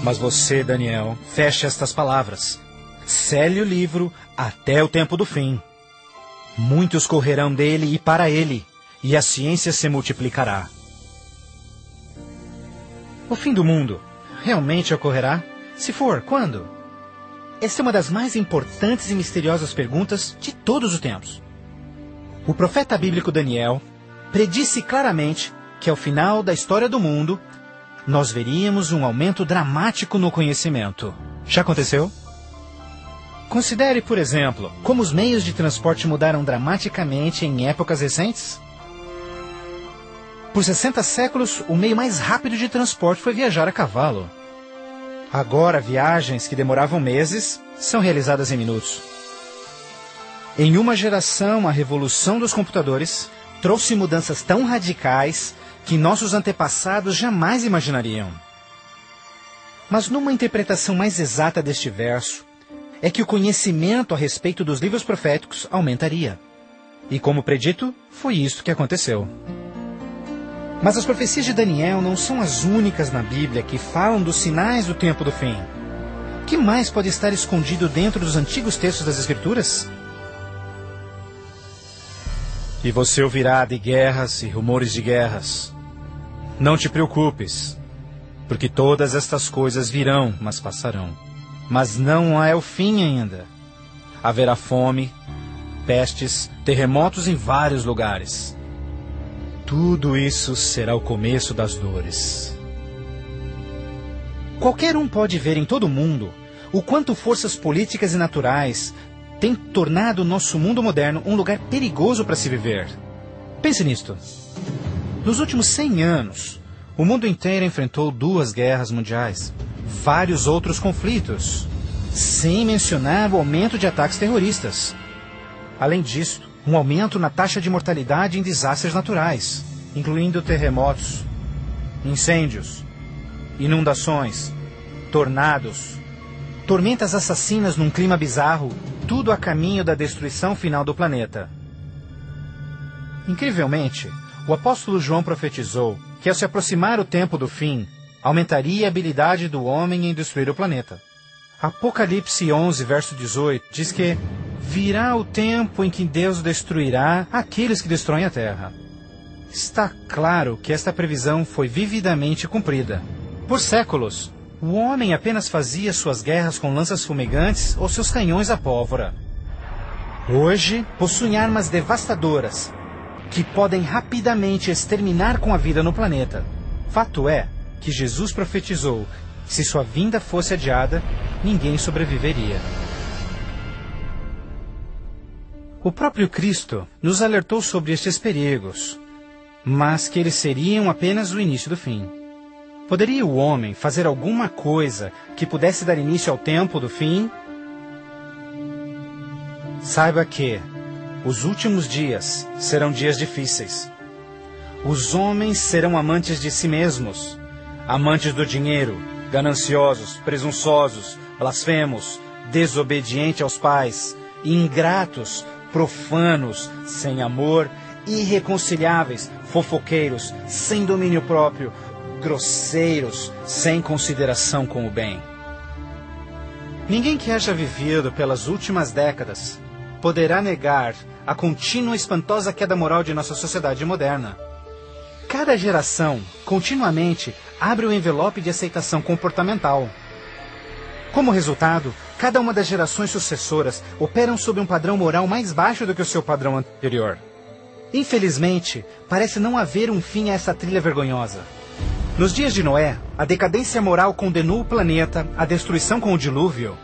Mas você, Daniel, feche estas palavras. Cele o livro até o tempo do fim. Muitos correrão dele e para ele, e a ciência se multiplicará. O fim do mundo realmente ocorrerá? Se for, quando? Esta é uma das mais importantes e misteriosas perguntas de todos os tempos. O profeta bíblico Daniel predisse claramente que ao final da história do mundo, nós veríamos um aumento dramático no conhecimento. Já aconteceu? Considere, por exemplo, como os meios de transporte mudaram dramaticamente em épocas recentes. Por 60 séculos, o meio mais rápido de transporte foi viajar a cavalo. Agora, viagens que demoravam meses são realizadas em minutos. Em uma geração, a revolução dos computadores trouxe mudanças tão radicais que nossos antepassados jamais imaginariam. Mas numa interpretação mais exata deste verso, é que o conhecimento a respeito dos livros proféticos aumentaria. E como predito, foi isto que aconteceu. Mas as profecias de Daniel não são as únicas na Bíblia que falam dos sinais do tempo do fim. O que mais pode estar escondido dentro dos antigos textos das Escrituras? E você ouvirá de guerras e rumores de guerras. Não te preocupes, porque todas estas coisas virão, mas passarão. Mas não é o fim ainda. Haverá fome, pestes, terremotos em vários lugares. Tudo isso será o começo das dores. Qualquer um pode ver em todo o mundo o quanto forças políticas e naturais têm tornado o nosso mundo moderno um lugar perigoso para se viver. Pense nisto. Nos últimos 100 anos, o mundo inteiro enfrentou 2 guerras mundiais, vários outros conflitos, sem mencionar o aumento de ataques terroristas. Além disso, um aumento na taxa de mortalidade em desastres naturais, incluindo terremotos, incêndios, inundações, tornados, tormentas assassinas num clima bizarro, tudo a caminho da destruição final do planeta. Incrivelmente, o apóstolo João profetizou que ao se aproximar o tempo do fim, aumentaria a habilidade do homem em destruir o planeta. Apocalipse 11, verso 18, diz que virá o tempo em que Deus destruirá aqueles que destroem a terra. Está claro que esta previsão foi vividamente cumprida. Por séculos, o homem apenas fazia suas guerras com lanças fumegantes ou seus canhões à pólvora. Hoje, possuem armas devastadoras que podem rapidamente exterminar com a vida no planeta. Fato é que Jesus profetizou que se sua vinda fosse adiada, ninguém sobreviveria. O próprio Cristo nos alertou sobre estes perigos, mas que eles seriam apenas o início do fim. Poderia o homem fazer alguma coisa que pudesse dar início ao tempo do fim? Saiba que os últimos dias serão dias difíceis. Os homens serão amantes de si mesmos, amantes do dinheiro, gananciosos, presunçosos, blasfemos, desobedientes aos pais, ingratos, profanos, sem amor, irreconciliáveis, fofoqueiros, sem domínio próprio, grosseiros, sem consideração com o bem. Ninguém que haja vivido pelas últimas décadas poderá negar a contínua e espantosa queda moral de nossa sociedade moderna. Cada geração, continuamente, abre o envelope de aceitação comportamental. Como resultado, cada uma das gerações sucessoras operam sob um padrão moral mais baixo do que o seu padrão anterior. Infelizmente, parece não haver um fim a essa trilha vergonhosa. Nos dias de Noé, a decadência moral condenou o planeta à destruição com o dilúvio.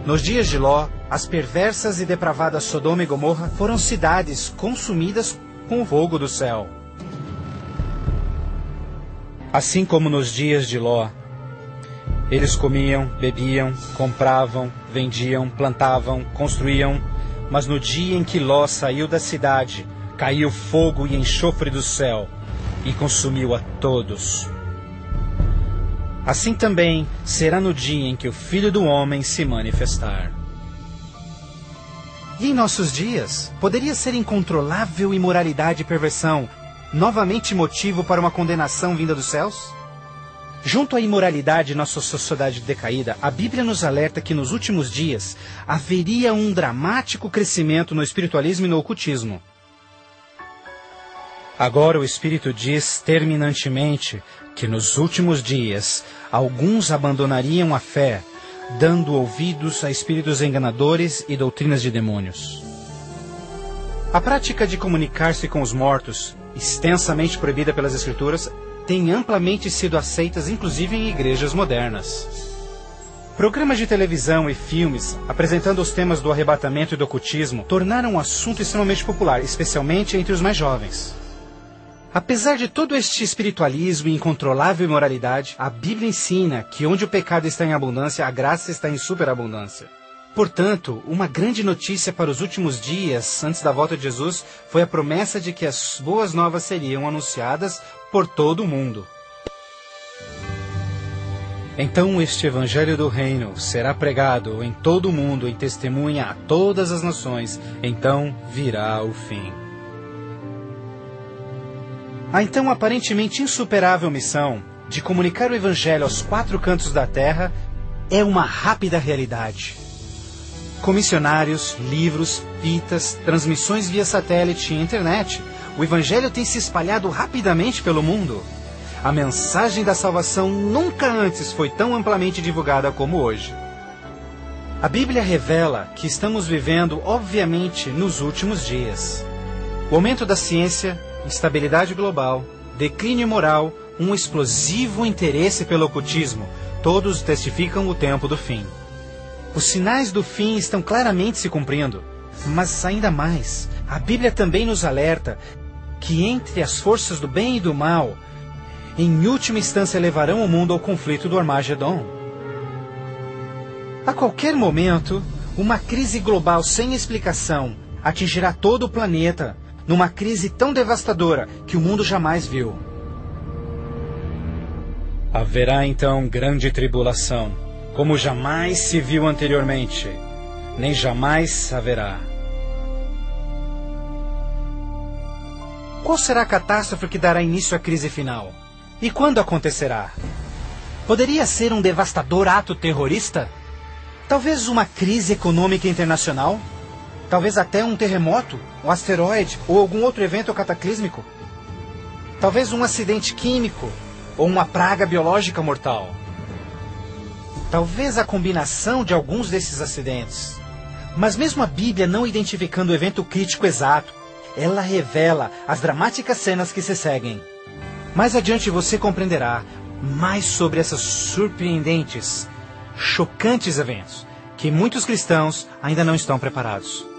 Nos dias de Ló, as perversas e depravadas Sodoma e Gomorra foram cidades consumidas com o fogo do céu. Assim como nos dias de Ló, eles comiam, bebiam, compravam, vendiam, plantavam, construíam, mas no dia em que Ló saiu da cidade, caiu fogo e enxofre do céu e consumiu a todos. Assim também será no dia em que o Filho do Homem se manifestar. E em nossos dias, poderia ser incontrolável imoralidade e perversão novamente motivo para uma condenação vinda dos céus? Junto à imoralidade em nossa sociedade decaída, a Bíblia nos alerta que nos últimos dias haveria um dramático crescimento no espiritualismo e no ocultismo. Agora o Espírito diz terminantemente que nos últimos dias alguns abandonariam a fé, dando ouvidos a espíritos enganadores e doutrinas de demônios. A prática de comunicar-se com os mortos, extensamente proibida pelas Escrituras, tem amplamente sido aceitas inclusive em igrejas modernas. Programas de televisão e filmes apresentando os temas do arrebatamento e do ocultismo tornaram um assunto extremamente popular, especialmente entre os mais jovens. Apesar de todo este espiritualismo e incontrolável imoralidade, a Bíblia ensina que onde o pecado está em abundância, a graça está em superabundância. Portanto, uma grande notícia para os últimos dias, antes da volta de Jesus, foi a promessa de que as boas novas seriam anunciadas por todo o mundo. Então este evangelho do reino será pregado em todo o mundo em testemunha a todas as nações, então virá o fim. A então aparentemente insuperável missão de comunicar o evangelho aos 4 cantos da terra é uma rápida realidade. Com missionários, livros, fitas, transmissões via satélite e internet, o evangelho tem se espalhado rapidamente pelo mundo. A mensagem da salvação nunca antes foi tão amplamente divulgada como hoje. A Bíblia revela que estamos vivendo, obviamente, nos últimos dias. O aumento da ciência, instabilidade global, declínio moral, um explosivo interesse pelo ocultismo, todos testificam o tempo do fim. Os sinais do fim estão claramente se cumprindo, mas ainda mais, a Bíblia também nos alerta que entre as forças do bem e do mal, em última instância levarão o mundo ao conflito do Armagedon. A qualquer momento, uma crise global sem explicação atingirá todo o planeta, numa crise tão devastadora que o mundo jamais viu. Haverá então grande tribulação, como jamais se viu anteriormente, nem jamais haverá. Qual será a catástrofe que dará início à crise final? E quando acontecerá? Poderia ser um devastador ato terrorista? Talvez uma crise econômica internacional? Talvez até um terremoto, um asteroide ou algum outro evento cataclísmico? Talvez um acidente químico ou uma praga biológica mortal? Talvez a combinação de alguns desses acidentes. Mas mesmo a Bíblia não identificando o evento crítico exato, ela revela as dramáticas cenas que se seguem. Mais adiante você compreenderá mais sobre esses surpreendentes, chocantes eventos que muitos cristãos ainda não estão preparados.